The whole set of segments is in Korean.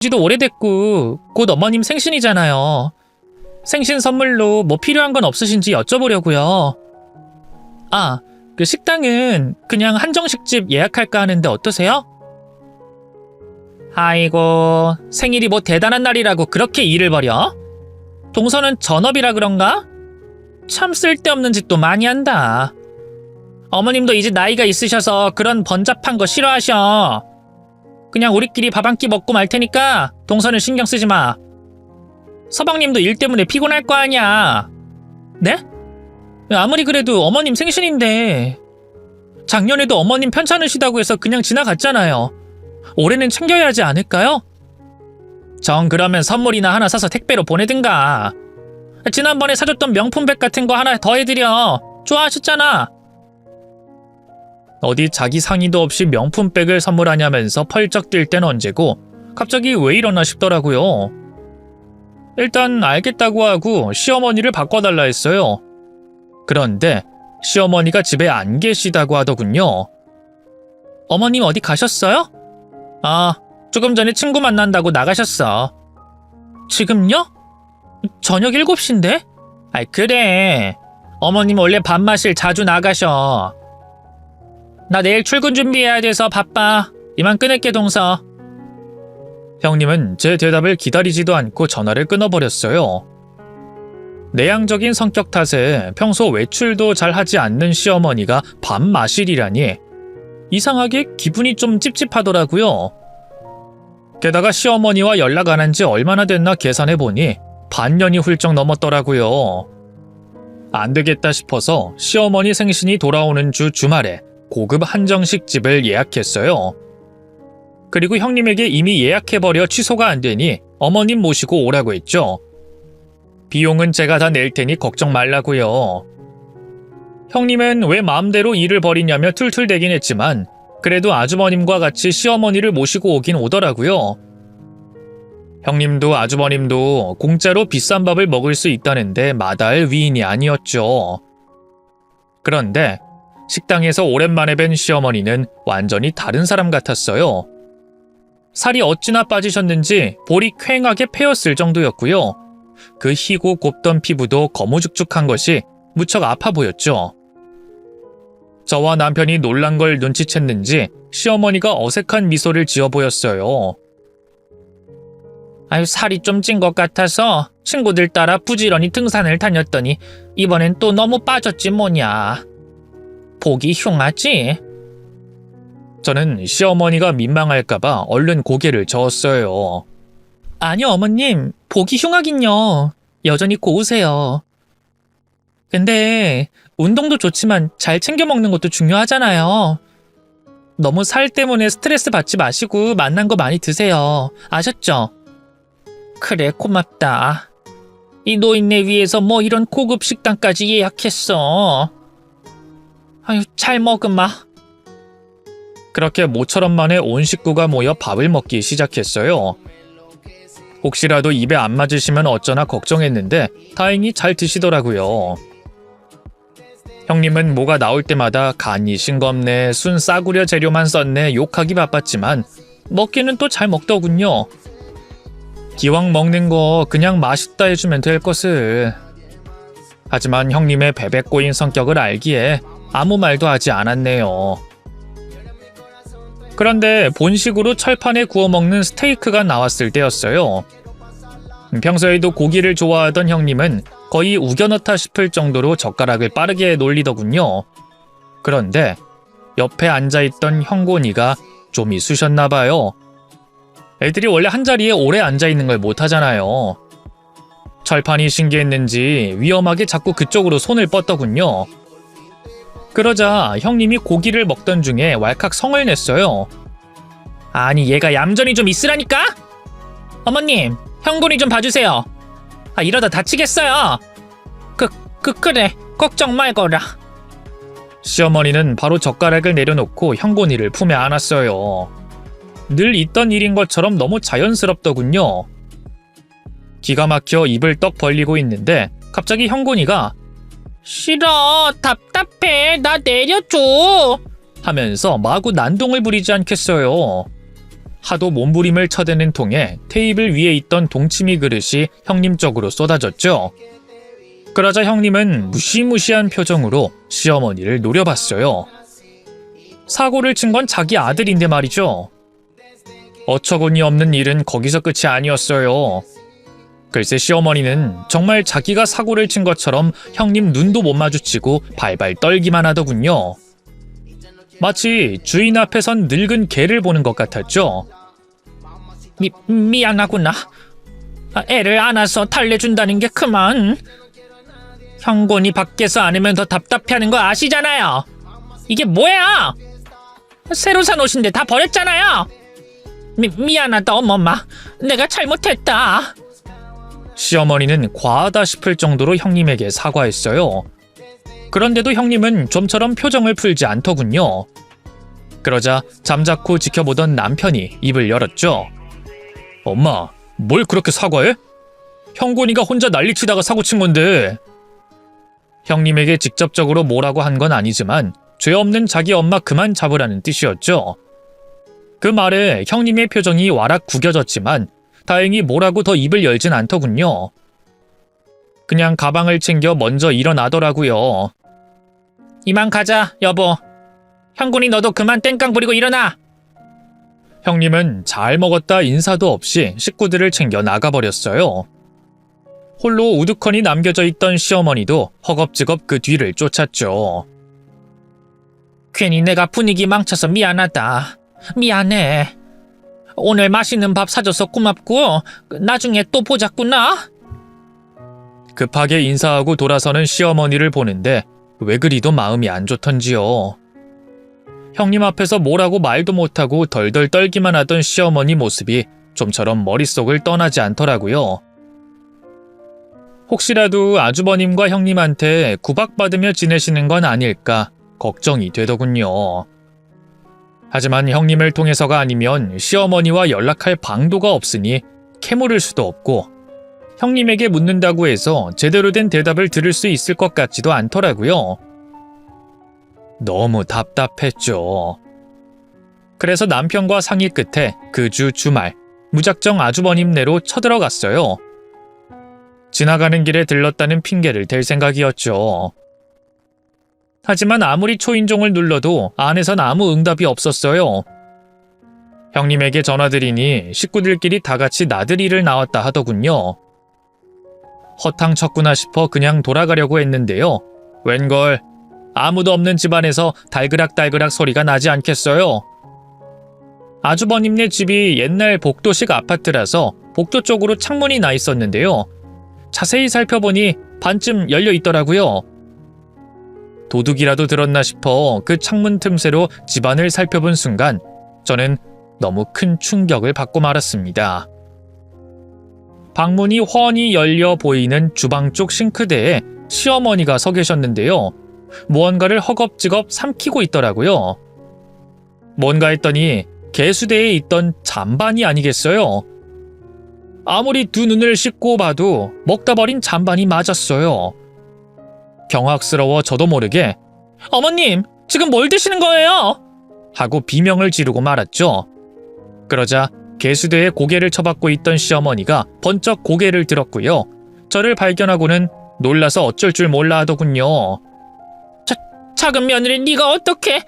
지도 오래됐고 곧 어머님 생신이잖아요. 생신 선물로 뭐 필요한 건 없으신지 여쭤보려고요. 아, 그 식당은 그냥 한정식집 예약할까 하는데 어떠세요? 아이고, 생일이 뭐 대단한 날이라고 그렇게 일을 벌여? 동서는 전업이라 그런가? 참 쓸데없는 짓도 많이 한다. 어머님도 이제 나이가 있으셔서 그런 번잡한 거 싫어하셔. 그냥 우리끼리 밥 한 끼 먹고 말 테니까 동서는 신경 쓰지 마. 서방님도 일 때문에 피곤할 거 아니야. 네? 아무리 그래도 어머님 생신인데. 작년에도 어머님 편찮으시다고 해서 그냥 지나갔잖아요. 올해는 챙겨야 하지 않을까요? 정 그러면 선물이나 하나 사서 택배로 보내든가. 지난번에 사줬던 명품백 같은 거 하나 더 해드려. 좋아하셨잖아. 어디 자기 상의도 없이 명품백을 선물하냐면서 펄쩍 뛸 땐 언제고 갑자기 왜 이러나 싶더라고요. 일단 알겠다고 하고 시어머니를 바꿔달라 했어요. 그런데 시어머니가 집에 안 계시다고 하더군요. 어머님 어디 가셨어요? 아, 조금 전에 친구 만난다고 나가셨어. 지금요? 저녁 7시인데? 아이 그래. 어머님 원래 밥 마실 자주 나가셔. 나 내일 출근 준비해야 돼서 바빠. 이만 끊을게 동서. 형님은 제 대답을 기다리지도 않고 전화를 끊어버렸어요. 내향적인 성격 탓에 평소 외출도 잘 하지 않는 시어머니가 밥 마실이라니 이상하게 기분이 좀 찝찝하더라고요. 게다가 시어머니와 연락 안 한 지 얼마나 됐나 계산해보니 반년이 훌쩍 넘었더라고요. 안 되겠다 싶어서 시어머니 생신이 돌아오는 주말에 고급 한정식 집을 예약했어요. 그리고 형님에게 이미 예약해버려 취소가 안 되니 어머님 모시고 오라고 했죠. 비용은 제가 다 낼 테니 걱정 말라고요. 형님은 왜 마음대로 일을 벌이냐며 툴툴대긴 했지만 그래도 아주머님과 같이 시어머니를 모시고 오긴 오더라고요. 형님도 아주머님도 공짜로 비싼 밥을 먹을 수 있다는데 마다할 위인이 아니었죠. 그런데 식당에서 오랜만에 뵌 시어머니는 완전히 다른 사람 같았어요. 살이 어찌나 빠지셨는지 볼이 퀭하게 패였을 정도였고요. 그 희고 곱던 피부도 거무죽죽한 것이 무척 아파 보였죠. 저와 남편이 놀란 걸 눈치챘는지 시어머니가 어색한 미소를 지어 보였어요. 아유, 살이 좀 찐 것 같아서 친구들 따라 부지런히 등산을 다녔더니 이번엔 또 너무 빠졌지 뭐냐. 보기 흉하지? 저는 시어머니가 민망할까봐 얼른 고개를 저었어요. 아니요 어머님, 보기 흉하긴요. 여전히 고우세요. 근데 운동도 좋지만 잘 챙겨 먹는 것도 중요하잖아요. 너무 살 때문에 스트레스 받지 마시고 맛난 거 많이 드세요. 아셨죠? 그래, 고맙다. 이 노인네 위해서 뭐 이런 고급 식당까지 예약했어. 아유, 잘 먹으마. 그렇게 모처럼 만에 온 식구가 모여 밥을 먹기 시작했어요. 혹시라도 입에 안 맞으시면 어쩌나 걱정했는데 다행히 잘 드시더라고요. 형님은 뭐가 나올 때마다 간이 싱겁네, 순 싸구려 재료만 썼네 욕하기 바빴지만 먹기는 또 잘 먹더군요. 기왕 먹는 거 그냥 맛있다 해주면 될 것을. 하지만 형님의 베베꼬인 성격을 알기에 아무 말도 하지 않았네요. 그런데 본식으로 철판에 구워 먹는 스테이크가 나왔을 때였어요. 평소에도 고기를 좋아하던 형님은 거의 우겨넣다 싶을 정도로 젓가락을 빠르게 놀리더군요. 그런데 옆에 앉아있던 형곤이가 좀 있으셨나 봐요. 애들이 원래 한자리에 오래 앉아있는 걸 못하잖아요. 철판이 신기했는지 위험하게 자꾸 그쪽으로 손을 뻗더군요. 그러자 형님이 고기를 먹던 중에 왈칵 성을 냈어요. 아니 얘가 얌전히 좀 있으라니까? 어머님, 형곤이 좀 봐주세요. 아, 이러다 다치겠어요. 그래, 걱정 말거라. 시어머니는 바로 젓가락을 내려놓고 형곤이를 품에 안았어요. 늘 있던 일인 것처럼 너무 자연스럽더군요. 기가 막혀 입을 떡 벌리고 있는데 갑자기 형곤이가 싫어, 답답해, 나 내려줘 하면서 마구 난동을 부리지 않겠어요. 하도 몸부림을 쳐대는 통에 테이블 위에 있던 동치미 그릇이 형님 쪽으로 쏟아졌죠. 그러자 형님은 무시무시한 표정으로 시어머니를 노려봤어요. 사고를 친 건 자기 아들인데 말이죠. 어처구니 없는 일은 거기서 끝이 아니었어요. 글쎄 시어머니는 정말 자기가 사고를 친 것처럼 형님 눈도 못 마주치고 발발 떨기만 하더군요. 마치 주인 앞에 선 늙은 개를 보는 것 같았죠. 미안하구나. 애를 안아서 달래준다는 게 그만. 형곤이 밖에서 안으면 더 답답해하는 거 아시잖아요. 이게 뭐야? 새로 산 옷인데 다 버렸잖아요. 미안하다 어머마. 내가 잘못했다. 시어머니는 과하다 싶을 정도로 형님에게 사과했어요. 그런데도 형님은 좀처럼 표정을 풀지 않더군요. 그러자 잠자코 지켜보던 남편이 입을 열었죠. 엄마, 뭘 그렇게 사과해? 형곤이가 혼자 난리치다가 사고친 건데. 형님에게 직접적으로 뭐라고 한 건 아니지만 죄 없는 자기 엄마 그만 잡으라는 뜻이었죠. 그 말에 형님의 표정이 와락 구겨졌지만 다행히 뭐라고 더 입을 열진 않더군요. 그냥 가방을 챙겨 먼저 일어나더라고요. 이만 가자, 여보. 형군이 너도 그만 땡깡 부리고 일어나. 형님은 잘 먹었다 인사도 없이 식구들을 챙겨 나가버렸어요. 홀로 우두커니 남겨져 있던 시어머니도 허겁지겁 그 뒤를 쫓았죠. 괜히 내가 분위기 망쳐서 미안하다. 미안해. 오늘 맛있는 밥 사줘서 고맙고 나중에 또 보자꾸나. 급하게 인사하고 돌아서는 시어머니를 보는데 왜 그리도 마음이 안 좋던지요. 형님 앞에서 뭐라고 말도 못하고 덜덜 떨기만 하던 시어머니 모습이 좀처럼 머릿속을 떠나지 않더라고요. 혹시라도 아주버님과 형님한테 구박받으며 지내시는 건 아닐까 걱정이 되더군요. 하지만 형님을 통해서가 아니면 시어머니와 연락할 방도가 없으니 캐물을 수도 없고 형님에게 묻는다고 해서 제대로 된 대답을 들을 수 있을 것 같지도 않더라고요. 너무 답답했죠. 그래서 남편과 상의 끝에 그 주 주말 무작정 아주버님네로 쳐들어갔어요. 지나가는 길에 들렀다는 핑계를 댈 생각이었죠. 하지만 아무리 초인종을 눌러도 안에선 아무 응답이 없었어요. 형님에게 전화드리니 식구들끼리 다 같이 나들이를 나왔다 하더군요. 허탕쳤구나 싶어 그냥 돌아가려고 했는데요. 웬걸 아무도 없는 집안에서 달그락달그락 소리가 나지 않겠어요. 아주버님네 집이 옛날 복도식 아파트라서 복도 쪽으로 창문이 나 있었는데요. 자세히 살펴보니 반쯤 열려 있더라고요. 도둑이라도 들었나 싶어 그 창문 틈새로 집안을 살펴본 순간 저는 너무 큰 충격을 받고 말았습니다. 방문이 훤히 열려 보이는 주방 쪽 싱크대에 시어머니가 서 계셨는데요. 무언가를 허겁지겁 삼키고 있더라고요. 뭔가 했더니 개수대에 있던 잔반이 아니겠어요? 아무리 두 눈을 씻고 봐도 먹다 버린 잔반이 맞았어요. 경악스러워 저도 모르게 어머님, 지금 뭘 드시는 거예요? 하고 비명을 지르고 말았죠. 그러자 개수대에 고개를 쳐박고 있던 시어머니가 번쩍 고개를 들었고요. 저를 발견하고는 놀라서 어쩔 줄 몰라 하더군요. 작은 며느리 네가 어떻게...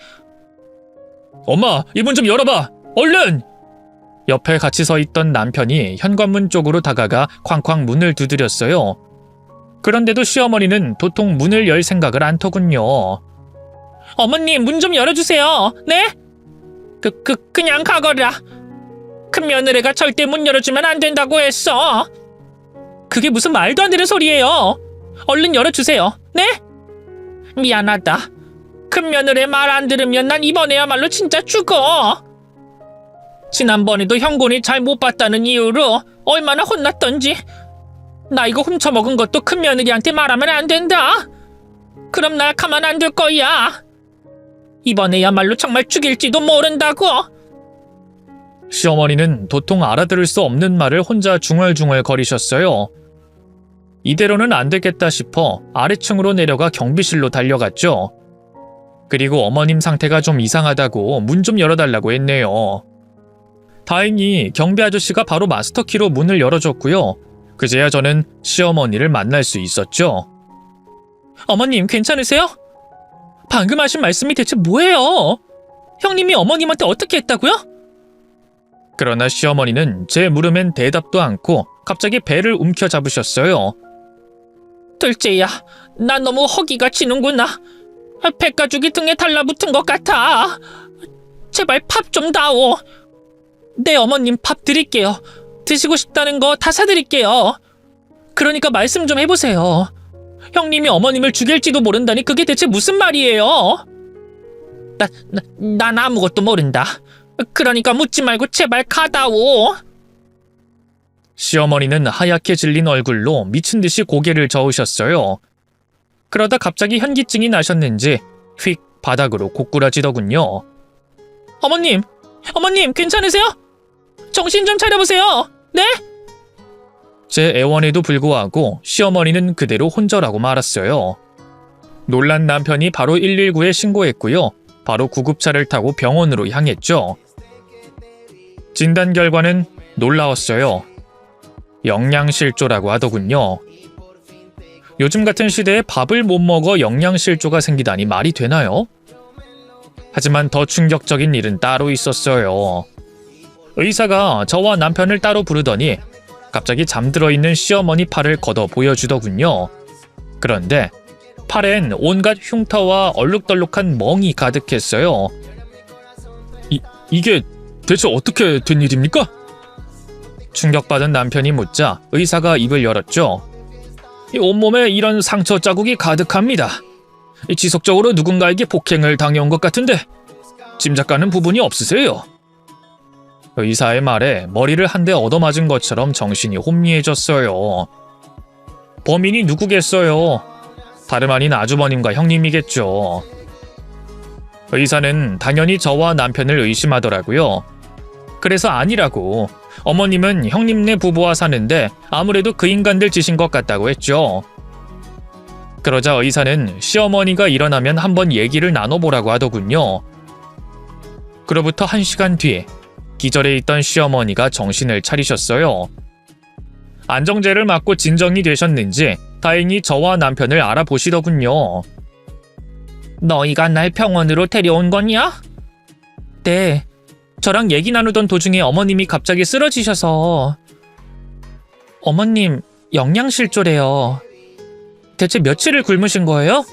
엄마, 이 문 좀 열어봐! 얼른! 옆에 같이 서 있던 남편이 현관문 쪽으로 다가가 쾅쾅 문을 두드렸어요. 그런데도 시어머니는 도통 문을 열 생각을 않더군요. 어머님, 문 좀 열어주세요. 네? 그냥 가거라. 큰 며느리가 절대 문 열어주면 안 된다고 했어. 그게 무슨 말도 안 되는 소리예요. 얼른 열어주세요. 네? 미안하다. 큰 며느리 말 안 들으면 난 이번에야말로 진짜 죽어. 지난번에도 형곤이 잘 못 봤다는 이유로 얼마나 혼났던지. 나 이거 훔쳐먹은 것도 큰 며느리한테 말하면 안 된다. 그럼 날 가만 안 둘 거야. 이번에야말로 정말 죽일지도 모른다고. 시어머니는 도통 알아들을 수 없는 말을 혼자 중얼중얼 거리셨어요. 이대로는 안 되겠다 싶어 아래층으로 내려가 경비실로 달려갔죠. 그리고 어머님 상태가 좀 이상하다고 문 좀 열어달라고 했네요. 다행히 경비 아저씨가 바로 마스터키로 문을 열어줬고요. 그제야 저는 시어머니를 만날 수 있었죠. 어머님 괜찮으세요? 방금 하신 말씀이 대체 뭐예요? 형님이 어머님한테 어떻게 했다고요? 그러나 시어머니는 제 물음엔 대답도 않고 갑자기 배를 움켜잡으셨어요. 둘째야, 나 너무 허기가 지는구나. 백가죽이 등에 달라붙은 것 같아. 제발 밥 좀 다오. 네 어머님 밥 드릴게요. 드시고 싶다는 거 다 사드릴게요. 그러니까 말씀 좀 해보세요. 형님이 어머님을 죽일지도 모른다니 그게 대체 무슨 말이에요? 난 아무것도 모른다. 그러니까 묻지 말고 제발 가다오. 시어머니는 하얗게 질린 얼굴로 미친 듯이 고개를 저으셨어요. 그러다 갑자기 현기증이 나셨는지 휙 바닥으로 고꾸라지더군요. 어머님 괜찮으세요? 정신 좀 차려보세요. 네? 제 애원에도 불구하고 시어머니는 그대로 혼절하고 말았어요. 놀란 남편이 바로 119에 신고했고요. 바로 구급차를 타고 병원으로 향했죠. 진단 결과는 놀라웠어요. 영양실조라고 하더군요. 요즘 같은 시대에 밥을 못 먹어 영양실조가 생기다니 말이 되나요? 하지만 더 충격적인 일은 따로 있었어요. 의사가 저와 남편을 따로 부르더니 갑자기 잠들어 있는 시어머니 팔을 걷어 보여주더군요. 그런데 팔엔 온갖 흉터와 얼룩덜룩한 멍이 가득했어요. 이게 대체 어떻게 된 일입니까? 충격받은 남편이 묻자 의사가 입을 열었죠. 온몸에 이런 상처 자국이 가득합니다. 지속적으로 누군가에게 폭행을 당해온 것 같은데 짐작가는 부분이 없으세요? 의사의 말에 머리를 한 대 얻어맞은 것처럼 정신이 혼미해졌어요. 범인이 누구겠어요? 다름 아닌 아주버님과 형님이겠죠. 의사는 당연히 저와 남편을 의심하더라고요. 그래서 아니라고, 어머님은 형님네 부부와 사는데 아무래도 그 인간들 짓인 것 같다고 했죠. 그러자 의사는 시어머니가 일어나면 한번 얘기를 나눠보라고 하더군요. 그로부터 1시간 뒤 기절해 있던 시어머니가 정신을 차리셨어요. 안정제를 맞고 진정이 되셨는지 다행히 저와 남편을 알아보시더군요. 너희가 날 병원으로 데려온 거냐? 네, 저랑 얘기 나누던 도중에 어머님이 갑자기 쓰러지셔서. 어머님 영양실조래요. 대체 며칠을 굶으신 거예요?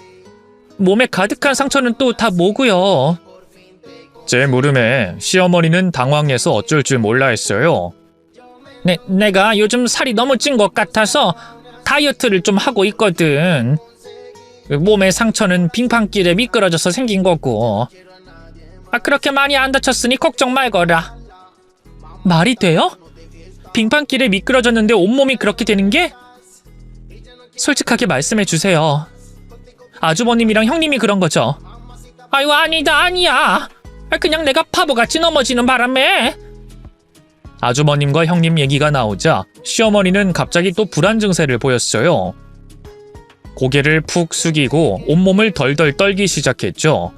몸에 가득한 상처는 또 다 뭐고요? 제 물음에 시어머니는 당황해서 어쩔 줄 몰라 했어요. 내가 요즘 살이 너무 찐 것 같아서 다이어트를 좀 하고 있거든. 몸의 상처는 빙판길에 미끄러져서 생긴 거고. 그렇게 많이 안 다쳤으니 걱정 말거라. 말이 돼요? 빙판길에 미끄러졌는데 온몸이 그렇게 되는 게? 솔직하게 말씀해 주세요. 아주버님이랑 형님이 그런 거죠? 아유 아니야. 그냥 내가 바보같이 넘어지는 바람에. 아주버님과 형님 얘기가 나오자 시어머니는 갑자기 또 불안 증세를 보였어요. 고개를 푹 숙이고 온몸을 덜덜 떨기 시작했죠.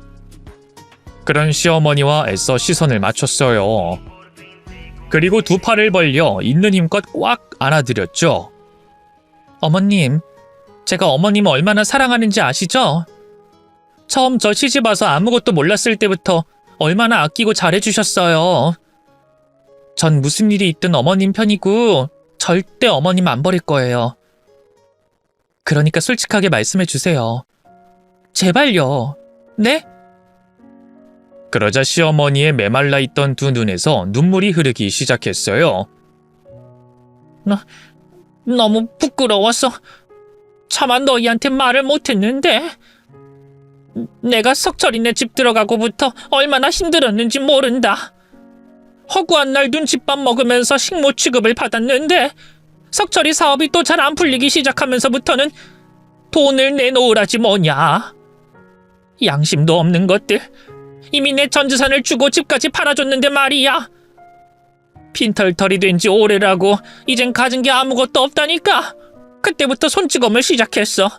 그런 시어머니와 애써 시선을 맞췄어요. 그리고 두 팔을 벌려 있는 힘껏 꽉 안아드렸죠. 어머님, 제가 어머님 얼마나 사랑하는지 아시죠? 처음 저 시집 와서 아무것도 몰랐을 때부터 얼마나 아끼고 잘해주셨어요. 전 무슨 일이 있든 어머님 편이고 절대 어머님 안 버릴 거예요. 그러니까 솔직하게 말씀해 주세요. 제발요. 네? 그러자 시어머니의 메말라 있던 두 눈에서 눈물이 흐르기 시작했어요. 너무 부끄러워서 차마 너희한테 말을 못했는데 내가 석철이네 집 들어가고부터 얼마나 힘들었는지 모른다. 허구한 날 눈칫밥 먹으면서 식모 취급을 받았는데 석철이 사업이 또 잘 안 풀리기 시작하면서부터는 돈을 내놓으라지 뭐냐. 양심도 없는 것들. 이미 내 전 재산을 주고 집까지 팔아줬는데 말이야. 빈털털이 된 지 오래라고 이젠 가진 게 아무것도 없다니까. 그때부터 손찌검을 시작했어.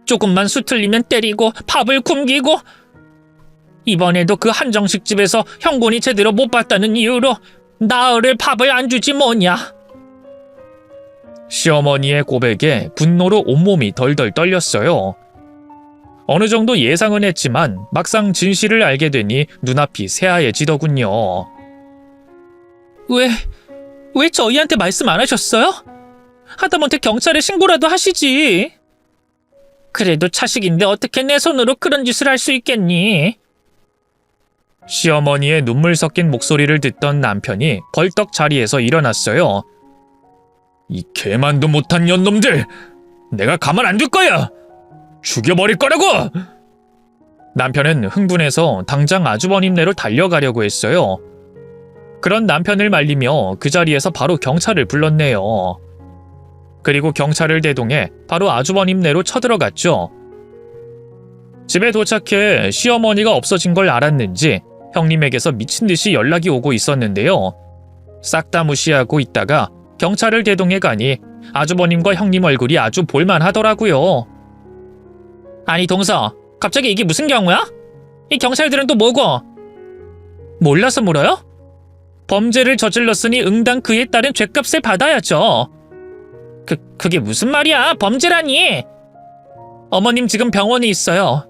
조금만 수틀리면 때리고 밥을 굶기고 이번에도 그 한정식 집에서 형군이 제대로 못 봤다는 이유로 나으를 밥을 안 주지 뭐냐. 시어머니의 고백에 분노로 온몸이 덜덜 떨렸어요. 어느 정도 예상은 했지만 막상 진실을 알게 되니 눈앞이 새하얘지더군요. 왜 저희한테 말씀 안 하셨어요? 하다못해 경찰에 신고라도 하시지. 그래도 자식인데 어떻게 내 손으로 그런 짓을 할 수 있겠니? 시어머니의 눈물 섞인 목소리를 듣던 남편이 벌떡 자리에서 일어났어요. 이 개만도 못한 년놈들! 내가 가만 안 둘 거야! 죽여버릴 거라고! 남편은 흥분해서 당장 아주버님네로 달려가려고 했어요. 그런 남편을 말리며 그 자리에서 바로 경찰을 불렀네요. 그리고 경찰을 대동해 바로 아주버님네로 쳐들어갔죠. 집에 도착해 시어머니가 없어진 걸 알았는지 형님에게서 미친 듯이 연락이 오고 있었는데요. 싹 다 무시하고 있다가 경찰을 대동해 가니 아주버님과 형님 얼굴이 아주 볼만하더라고요. 아니 동서, 갑자기 이게 무슨 경우야? 이 경찰들은 또 뭐고? 몰라서 물어요? 범죄를 저질렀으니 응당 그에 따른 죗값을 받아야죠. 그게 무슨 말이야? 범죄라니! 어머님 지금 병원에 있어요.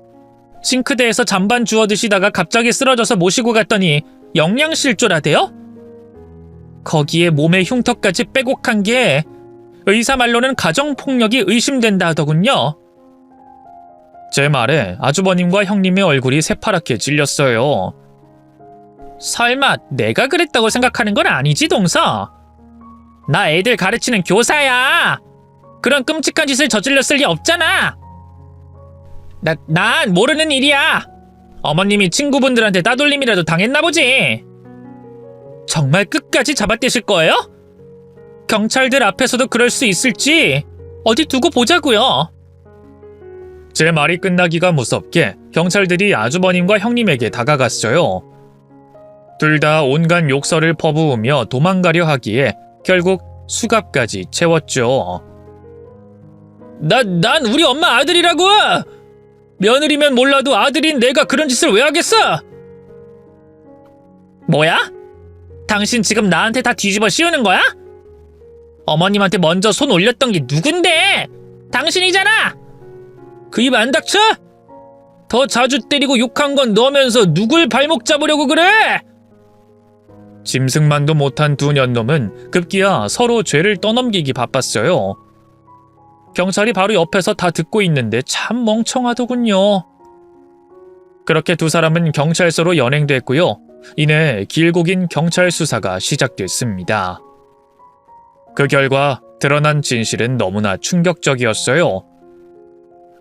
싱크대에서 잠반 주워 드시다가 갑자기 쓰러져서 모시고 갔더니 영양실조라대요? 거기에 몸에 흉터까지 빼곡한 게 의사 말로는 가정폭력이 의심된다 하더군요. 제 말에 아주버님과 형님의 얼굴이 새파랗게 질렸어요. 설마 내가 그랬다고 생각하는 건 아니지, 동서? 나 애들 가르치는 교사야. 그런 끔찍한 짓을 저질렀을 리 없잖아. 난 모르는 일이야. 어머님이 친구분들한테 따돌림이라도 당했나 보지. 정말 끝까지 잡아떼실 거예요? 경찰들 앞에서도 그럴 수 있을지 어디 두고 보자고요. 제 말이 끝나기가 무섭게 경찰들이 아주버님과 형님에게 다가갔어요. 둘 다 온갖 욕설을 퍼부으며 도망가려 하기에 결국 수갑까지 채웠죠. 난 우리 엄마 아들이라고! 며느리면 몰라도 아들인 내가 그런 짓을 왜 하겠어? 뭐야? 당신 지금 나한테 다 뒤집어 씌우는 거야? 어머님한테 먼저 손 올렸던 게 누군데? 당신이잖아! 그 입 안 닥쳐? 더 자주 때리고 욕한 건 너면서 누굴 발목 잡으려고 그래? 짐승만도 못한 두 년놈은 급기야 서로 죄를 떠넘기기 바빴어요. 경찰이 바로 옆에서 다 듣고 있는데 참 멍청하더군요. 그렇게 두 사람은 경찰서로 연행됐고요. 이내 길고 긴 경찰 수사가 시작됐습니다. 그 결과 드러난 진실은 너무나 충격적이었어요.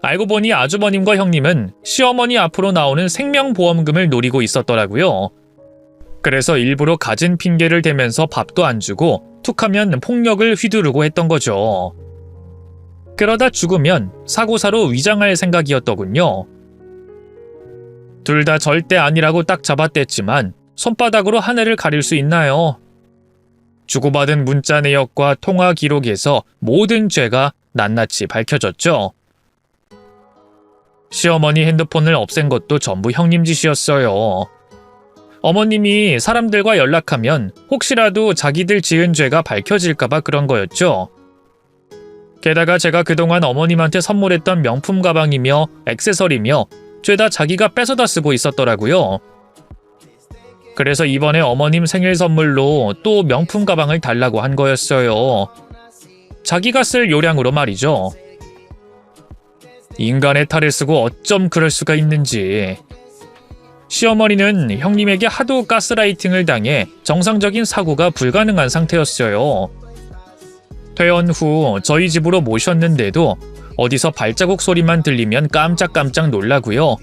알고 보니 아주버님과 형님은 시어머니 앞으로 나오는 생명보험금을 노리고 있었더라고요. 그래서 일부러 가진 핑계를 대면서 밥도 안 주고 툭하면 폭력을 휘두르고 했던 거죠. 그러다 죽으면 사고사로 위장할 생각이었더군요. 둘 다 절대 아니라고 딱 잡아댔지만 손바닥으로 하늘을 가릴 수 있나요? 주고받은 문자 내역과 통화 기록에서 모든 죄가 낱낱이 밝혀졌죠. 시어머니 핸드폰을 없앤 것도 전부 형님 짓이었어요. 어머님이 사람들과 연락하면 혹시라도 자기들 지은 죄가 밝혀질까봐 그런 거였죠. 게다가 제가 그동안 어머님한테 선물했던 명품 가방이며 액세서리며 죄다 자기가 뺏어다 쓰고 있었더라고요. 그래서 이번에 어머님 생일 선물로 또 명품 가방을 달라고 한 거였어요. 자기가 쓸 요량으로 말이죠. 인간의 탈을 쓰고 어쩜 그럴 수가 있는지. 시어머니는 형님에게 하도 가스라이팅을 당해 정상적인 사고가 불가능한 상태였어요. 퇴원 후 저희 집으로 모셨는데도 어디서 발자국 소리만 들리면 깜짝깜짝 놀라고요.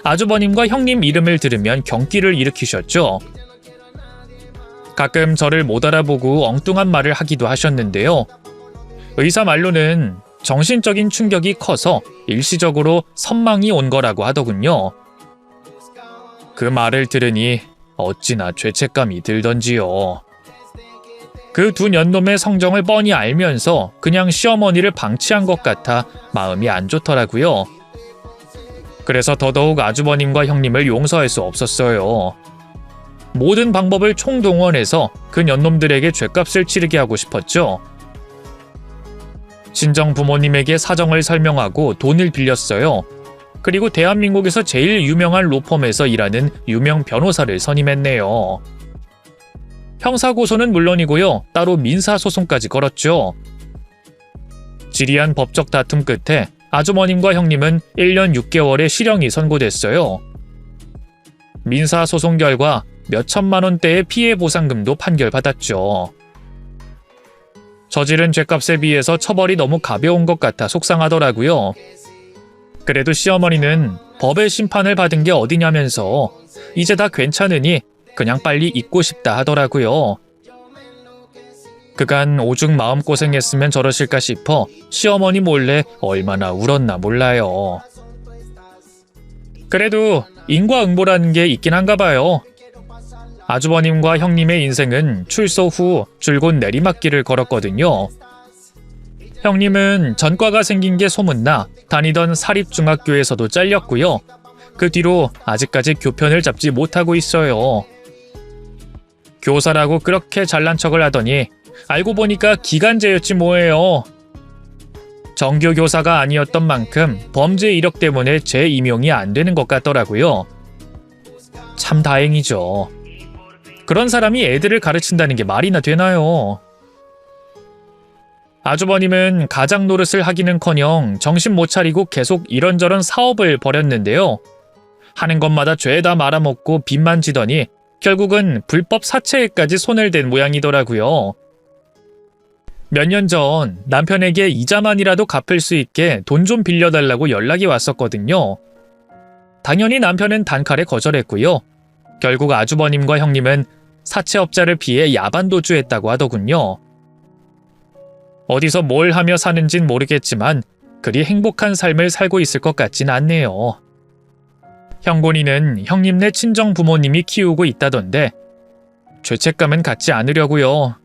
아주버님과 형님 이름을 들으면 경기를 일으키셨죠. 가끔 저를 못 알아보고 엉뚱한 말을 하기도 하셨는데요. 의사 말로는 정신적인 충격이 커서 일시적으로 선망이 온 거라고 하더군요. 그 말을 들으니 어찌나 죄책감이 들던지요. 그 두 년놈의 성정을 뻔히 알면서 그냥 시어머니를 방치한 것 같아 마음이 안 좋더라고요. 그래서 더더욱 아주버님과 형님을 용서할 수 없었어요. 모든 방법을 총동원해서 그 년놈들에게 죗값을 치르게 하고 싶었죠. 친정 부모님에게 사정을 설명하고 돈을 빌렸어요. 그리고 대한민국에서 제일 유명한 로펌에서 일하는 유명 변호사를 선임했네요. 형사고소는 물론이고요. 따로 민사소송까지 걸었죠. 지리한 법적 다툼 끝에 아주머님과 형님은 1년 6개월의 실형이 선고됐어요. 민사소송 결과 몇천만 원대의 피해 보상금도 판결받았죠. 저지른 죗값에 비해서 처벌이 너무 가벼운 것 같아 속상하더라고요. 그래도 시어머니는 법의 심판을 받은 게 어디냐면서 이제 다 괜찮으니 그냥 빨리 잊고 싶다 하더라고요. 그간 오죽 마음고생했으면 저러실까 싶어 시어머니 몰래 얼마나 울었나 몰라요. 그래도 인과응보라는 게 있긴 한가 봐요. 아주버님과 형님의 인생은 출소 후 줄곧 내리막길을 걸었거든요. 형님은 전과가 생긴 게 소문나 다니던 사립중학교에서도 잘렸고요. 그 뒤로 아직까지 교편을 잡지 못하고 있어요. 교사라고 그렇게 잘난 척을 하더니 알고 보니까 기간제였지 뭐예요. 정규 교사가 아니었던 만큼 범죄 이력 때문에 재임용이 안 되는 것 같더라고요. 참 다행이죠. 그런 사람이 애들을 가르친다는 게 말이나 되나요? 아주버님은 가장 노릇을 하기는커녕 정신 못 차리고 계속 이런저런 사업을 벌였는데요. 하는 것마다 죄다 말아먹고 빚만 지더니 결국은 불법 사채에까지 손을 댄 모양이더라고요. 몇 년 전 남편에게 이자만이라도 갚을 수 있게 돈 좀 빌려달라고 연락이 왔었거든요. 당연히 남편은 단칼에 거절했고요. 결국 아주버님과 형님은 사채업자를 피해 야반도주했다고 하더군요. 어디서 뭘 하며 사는진 모르겠지만 그리 행복한 삶을 살고 있을 것 같진 않네요. 형곤이는 형님네 친정 부모님이 키우고 있다던데 죄책감은 갖지 않으려고요.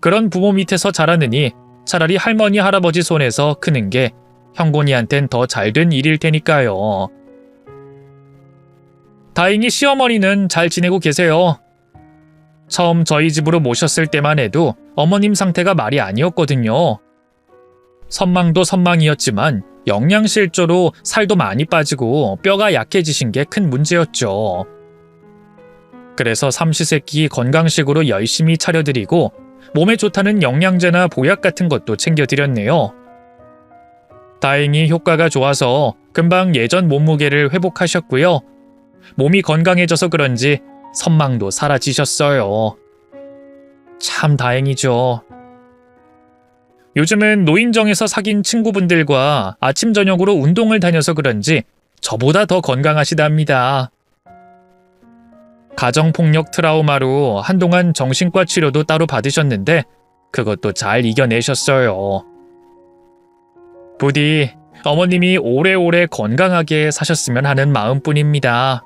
그런 부모 밑에서 자라느니 차라리 할머니 할아버지 손에서 크는 게 형곤이한텐 더 잘된 일일 테니까요. 다행히 시어머니는 잘 지내고 계세요. 처음 저희 집으로 모셨을 때만 해도 어머님 상태가 말이 아니었거든요. 선망도 선망이었지만 영양실조로 살도 많이 빠지고 뼈가 약해지신 게 큰 문제였죠. 그래서 삼시세끼 건강식으로 열심히 차려드리고 몸에 좋다는 영양제나 보약 같은 것도 챙겨드렸네요. 다행히 효과가 좋아서 금방 예전 몸무게를 회복하셨고요. 몸이 건강해져서 그런지 선망도 사라지셨어요. 참 다행이죠. 요즘은 노인정에서 사귄 친구분들과 아침 저녁으로 운동을 다녀서 그런지 저보다 더 건강하시답니다. 가정폭력 트라우마로 한동안 정신과 치료도 따로 받으셨는데 그것도 잘 이겨내셨어요. 부디 어머님이 오래오래 건강하게 사셨으면 하는 마음뿐입니다.